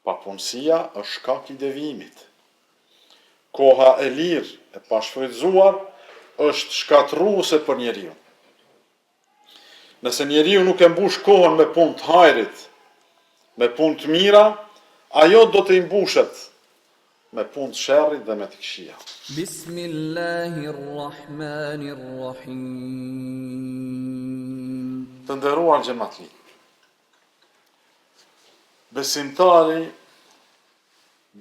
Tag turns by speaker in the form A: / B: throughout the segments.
A: Papunësia është shkak i devijimit. Koha e lirë, e pashfrytzuar, është shkatërruese për njeriu. Nëse njeriu nuk e mbush kohën me punë të hajrit, me punë të mira, ajo do të imbushet me punë të sherrit dhe me të këqija.
B: Bismillahirrahmanirrahim.
A: Të nderuar xhamatli. Besimtari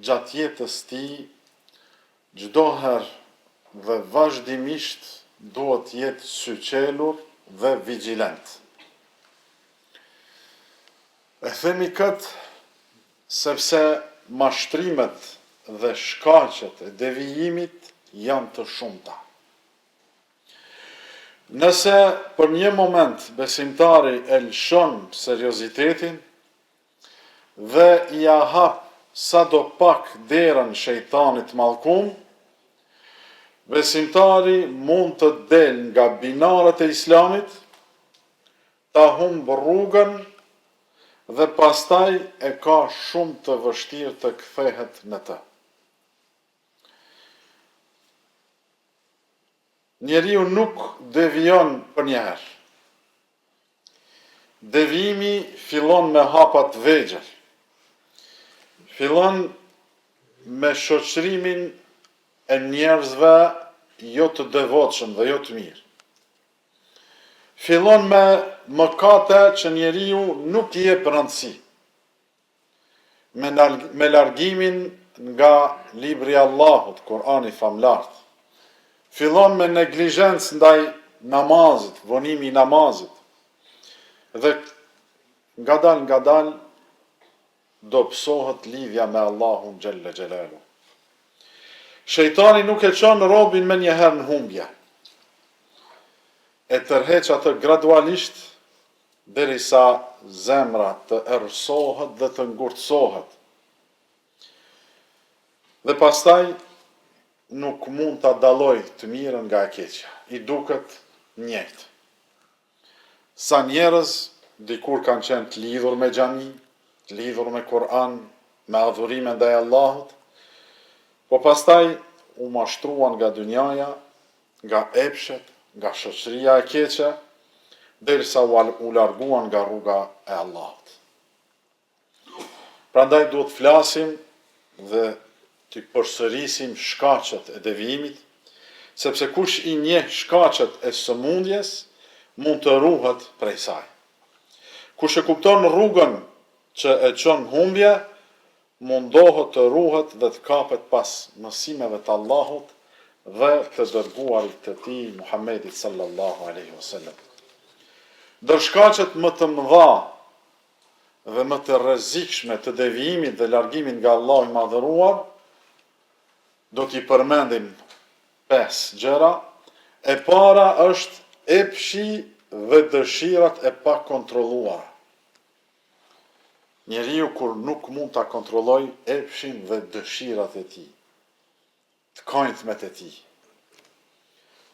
A: gjatë jetës tij çdo herë dhe vazhdimisht duhet jetë syqelur dhe vigjilent. E themi këtë sepse mashtrimet dhe shkaqet e devijimit janë të shumta. Nëse për një moment besimtari e lëshon seriozitetin dhe i hap sadopak derën shejtanit mallkum, besimtari mund të del nga binarët e Islamit, ta humb rrugën dhe pastaj e ka shumë të vështirë të kthehet në të. Njeriu nuk devijon për një herë. Devijimi fillon me hapa të vegjël. Fillon me shoqërimin e njerëzve jo të devotshëm dhe jo të mirë. Fillon me mëkate që njeriu nuk i jep rëndësi. Me largimin nga libri i Allahut, Kurani famlart. Fillon me neglizhencë ndaj namazit, vonimi i namazit. Dhe ngadal do psohet lidhja me Allahun xhalla xhelalu. Shejtani nuk e çon robin me një herë në humbje. E tërheq atë gradualisht derisa zemra të errësohet dhe të ngurtësohet. Dhe pastaj nuk mund ta dalloj të mirën nga e keqja. I duket njëjtë. Sa njerëz dikur kanë qenë të lidhur me xhami, të lidhur me Kur'an, me adhurime ndaj Allahut, po pastaj u mashtruan nga dynjaja, nga epshet, nga shoqëria e keqe, derisa u larguan nga rruga e Allahut. Prandaj duhet flasim dhe të përsërisim shkaqet e devijimit, sepse kush i njeh shkaqet e sëmundjes, mund të ruhet prej saj. Kush e kupton rrugën që e çon humbje, mundohet të ruhet dhe të kapet pas mësimeve të Allahut dhe të dërguarit të tij Muhammedit sallallahu alaihi wasallam. Ndër shkaqet më të mëdha dhe më të rrezikshme të devijimit dhe largimit nga Allahu i madhëruar, do t'i përmendim 5 gjëra. E para është epshi dhe dëshirat e pakontrolluara. Njeriu kur nuk mund ta kontrolloj epshin dhe dëshirat e tij, të kajtmet e tij.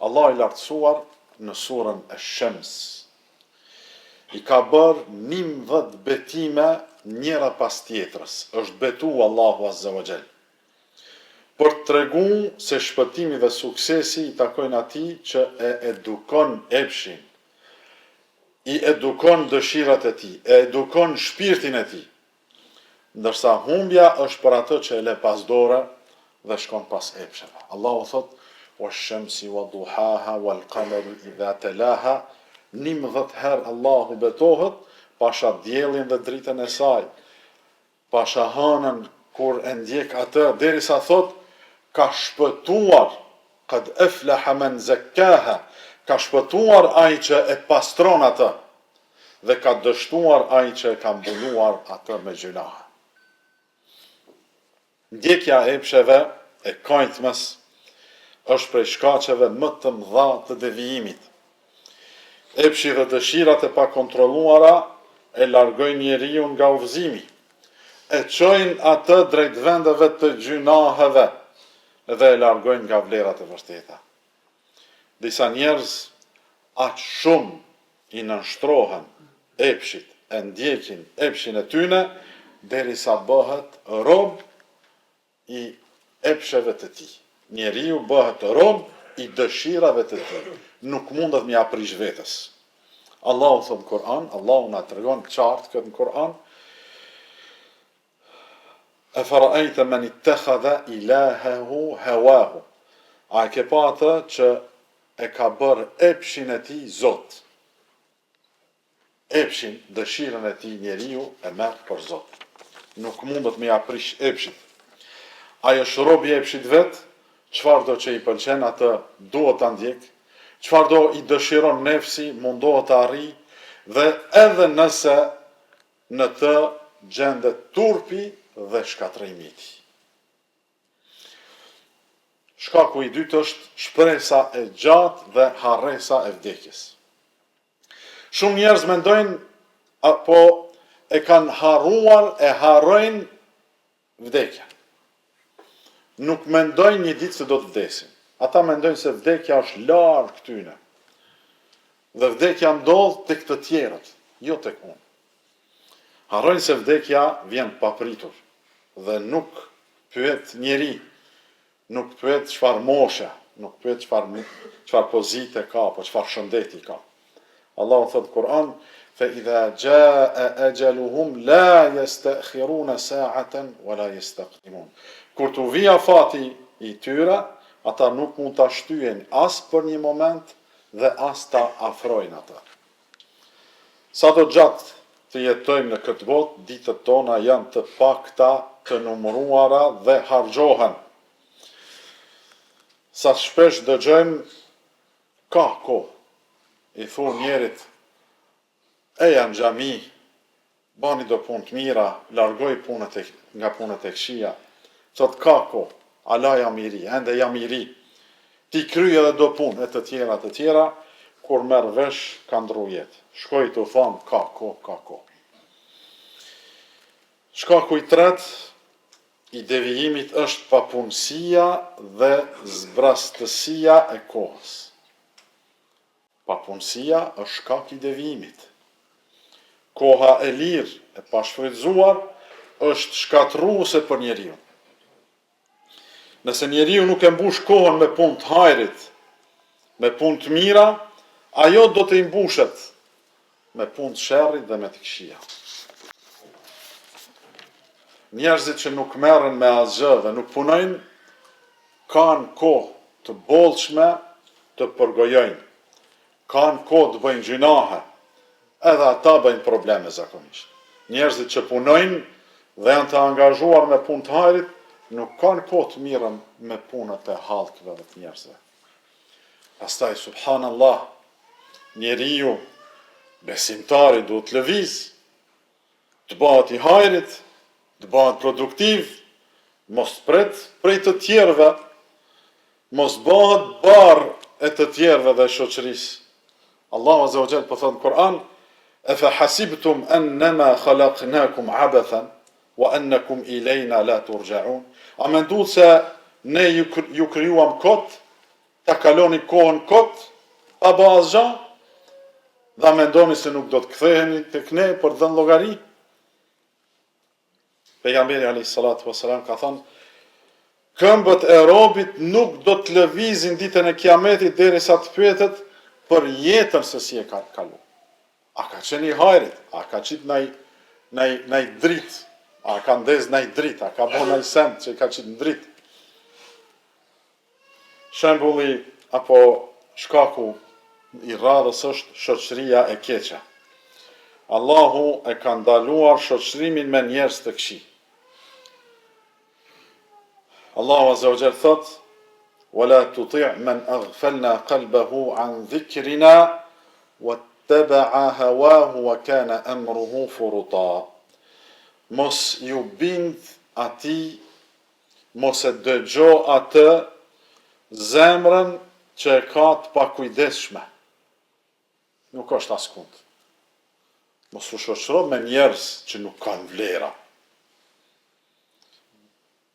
A: Allah i lartësuar në surën Ash-Shams i ka bërë 11 betime njëra pas tjetrës. Është betu Allahu Azza wa Jall për të treguar se shpëtimi dhe suksesi i takojnë atij që e edukon epshin, i edukon dëshirat e tij, e edukon shpirtin e tij. Ndërsa humbja është për atë që e le pas dore dhe shkon pas epsheve. Allahu thot: "Wash-shamsi wa-duhaha wal-qamari idha talaha", 11 herë Allahu betohet, pasha diellin dhe dritën e saj, pasha hënën kur e ndjek atë, derisa thot: "Ka shpëtuar, qad aflaha man zakkaha", ka shpëtuar ai që e pastron atë, dhe ka dështuar ai që e ka mbuluar atë me gjunahe. Ndjekja e epsheve e kajtmes është prej shkaqeve më të mëdha të devijimit. Epshi dhe dëshirat e pakontrolluara e largojnë njeriu nga udhëzimi, e çojnë atë drejt vendeve të gjunaheve dhe e largojnë nga vlerat e vërteta. Disa njerëz aq shumë i nënshtrohen epshit, e ndjekin epshin e tyne, derisa bëhet rob i epsheve të tij. Njeriu bëhet rob i dëshirave të tij. Nuk mundet me aprish vetes. Allahu thot në Kur'an, Allahu na tregon qartë këtë në Kur'an, e fara'ajta men ittakhadha ilahahu hawahu. A e ke pa atë që e ka bërë epshin e tij Zot. Epshin, dëshirën e tij njeriu e merr për Zot. Nuk mundet me aprish epshit. Ai është rob i epshit vet, çfarë do që i pëlqen atë duhet ta ndjek, çfarë do i dëshiron nefsi, mundohet të arrijë, dhe edhe nëse në të gjendet turpi dhe shkatrimi i tij. Shkaku i dytë është shpresa e gjatë dhe harresa e vdekjes. Shumë njerëz mendojnë apo e kanë harruar, e harrojnë vdekjen. Nuk mendojnë një ditë se do të vdesin. Ata mendojnë se vdekja është larg këtyne. Dhe vdekja ndodh tek të tjerët, jo tek unë. Harrojnë se vdekja vjen papritur dhe nuk pyet njeri, nuk pyet çfarë moshe, nuk pyet çfarë pozite ka, apo çfarë shëndeti ka. Allahu thot në Kur'an, فَإِذَا جَاءَ أَجَلُهُمْ لَا يَسْتَأْخِرُونَ سَاعَةً وَلَا يَسْتَقْدِمُونَ. Kur t'u vija fati i tyre, ata nuk mund ta shtyjen as për një moment dhe as ta afrojnë ata. Sa do gjatë të jetojmë në këtë botë, ditët tona janë të pakta, të numëruara dhe harxhohen. Sa shpesh dëgjojmë, ka kohë, i thonë njerit, eja në xhami, bani do punë të mira, largoj nga punët e këqija. Thot ka kohë, ala jam i ri, ende jam i ri. Ti kryj edhe do punë e të tjera, kur merr vesh ka ndru jetë. Shkoj të thonë, ka kohë. Shkaku i tretë i devijimit është papunësia dhe zbrastësia e kohës. Papunësia është shkak i devijimit. Koha e lirë, e pashfrytzuar, është shkatërruese për njeriu. Nëse njeriu nuk e mbush kohën me punë të hajrit, me punë të mira, ajo do të imbushet me punë të sherrit dhe me të këqija. Njerëzit që nuk merren me asgjë dhe nuk punojnë, kanë kohë të bollshme të përgojojnë. Kanë kohë të bëjnë gjinahe, edhe ata bëjnë probleme zakonisht. Njerëzit që punojnë dhe janë të angazhuar me punë të hajrit, nuk kanë kohë të mirën me punët e hallkëve dhe të njerëzve. Pastaj, subhanallah, njeriu besimtari duhet të lëviz, të bëhet i hajrit, të bëhet produktiv, mos pret prej të tjerëve, mos bëhet barë e të tjerëve dhe shoqërisë. Allahu azza wa jall po thot në Kur'an, "Afa hasibtum annama khalaqnakum abathan wa annakum ilayna la turja'un." A mendoni se ne ju krijuam kot, ta kaloni kohën kot, pa bërë asgjë, dhe mendoni se nuk do të ktheheni tek ne për të dhënë llogari? Pejgamberi alayhis salatu wassalam ka thënë, këmbët e robit nuk do të lëvizin ditën e kiametit derisa të pyetet për jetën se si e ka kalu. A ka qenë i hajrit? A ka qit naj dritë? A ka ndez naj dritë? A ka bo naj send që ka qit në dritë? Shembulli apo shkaku i radhës është shoqëria e keqe. Allahu e ka ndaluar shoqërimin me njerëz të këqij. Allahu azza wa jall thot, "Wala tuti' man aghfalna qalbahu an dhikrina wattaba'a hawahu wa kana amruhu furuta." Mos ju bind atij, mos e dëgjo atë zemrën që e ka të pakujdesshme. Nuk është askund. Mos u shoqëro me njerëz që nuk kanë vlera.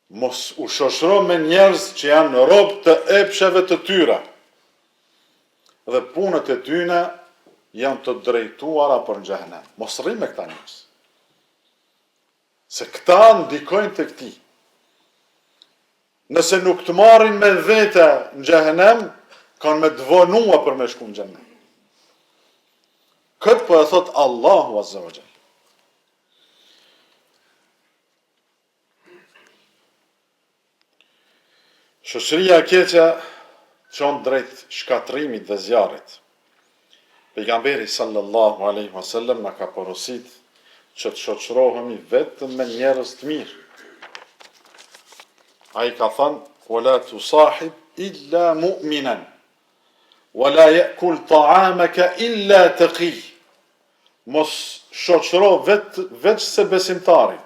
A: Mos u shoqëro me njerëz që janë rob të epsheve të tyre. Dhe punët e tyne janë të drejtuara për në xhehenem. Mos rri me këta njerëz. Se këta ndikojnë të këti. Nëse nuk të marrin me vete në xhehenem, kanë me dëvonua për me shku në xhenem. Këtë po e thot Allahu Azza wa Jall. Shoqëria e keqe çon drejt shkatrimit dhe zjarrit. Pejgamberi sallallahu alaihi wasallam na ka porosit që të shoqërohemi vetëm me njerëz të mirë. Ai ka thënë: "Wala tusahib illa mu'minan, wala ya'kul ta'amaka illa taqi." Mos shoqëro veç se besimtari.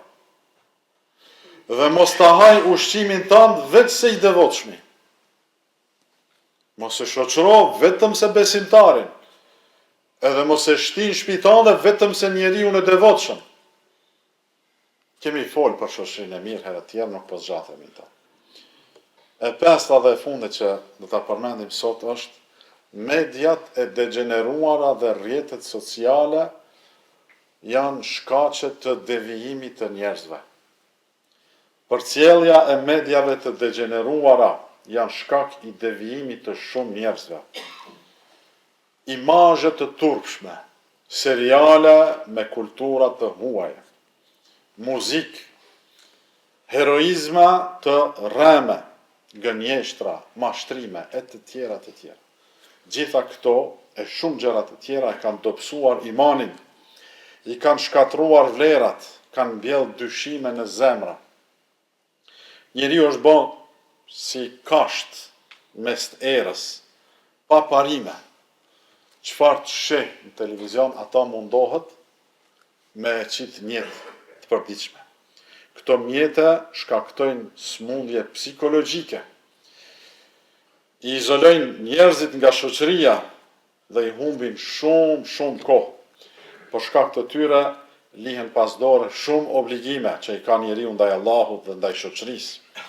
A: Dhe mos ta haj ushqimin tënd veç se i devotshmi. Mos e shoqëro vetëm se besimtarin. Edhe mos e shtin shpitan dhe vetëm se njeriu në devotshëm. Kemi fol për shoqërinë e mirë herë tjerë, nuk po zgjatemi ta. E pesta dhe e fundit që do ta përmendim sot është mediat e degeneruara dhe rrjetet sociale janë shkaqe të devijimit të njerëzve. Përcjellja e mediave të degeneruara janë shkak i devijimit të shumë njerëzve. Imazhe të turpshme, seriale me kultura të huaja, muzikë, heroizma të rreme, gënjeshtra, mashtrime, e të tjera të tjera. Gjitha këto e shumë gjëra të tjera e kanë dobësuar imanin, i kanë shkatruar vlerat, kanë mbjellë dyshime në zemra. Njeriu është bën si kasht mes erës, pa parime. Çfarë të sheh në televizion, ata mundohet me e qitë mjetë të përditshme. Këto mjete shkaktojnë smundje psikologjike, i izolojnë njerëzit nga shoqëria dhe i humbin shumë kohë. Për shkak të tyre lihen pas dore shumë obligime që i ka njeriu ndaj Allahut dhe ndaj shoqërisë.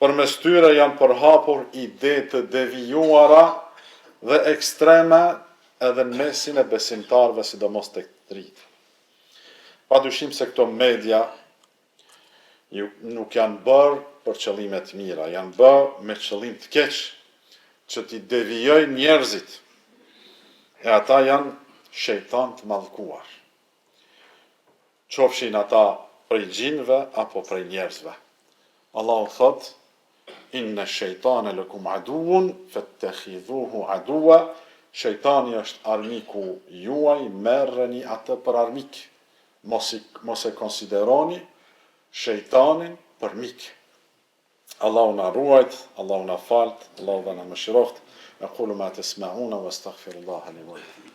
A: Përmes tyre janë përhapur ide të devijuara dhe ekstreme edhe në mesin e besimtarëve, sidomos tek të rinjtë. Padyshim se këto media nuk janë bërë për qëllime të mira, janë bërë me qëllim të keq, që t'i devijojnë njerëzit. E ata janë shejtan të mallkuar. Qofshin ata prej gjinëve apo prej njerëzve. Allahu thot: "Inna shejtane lakum aduun fattakhidhuhu aduwa." Shejtani është armiku juaj, merreni atë për armik. Mos e konsideroni shejtanin për mik. Allahu na ruajt, Allahu na falt, Allahu na mëshiroft. Aqulu ma tasma'una wastaghfirullaha li wa lakum.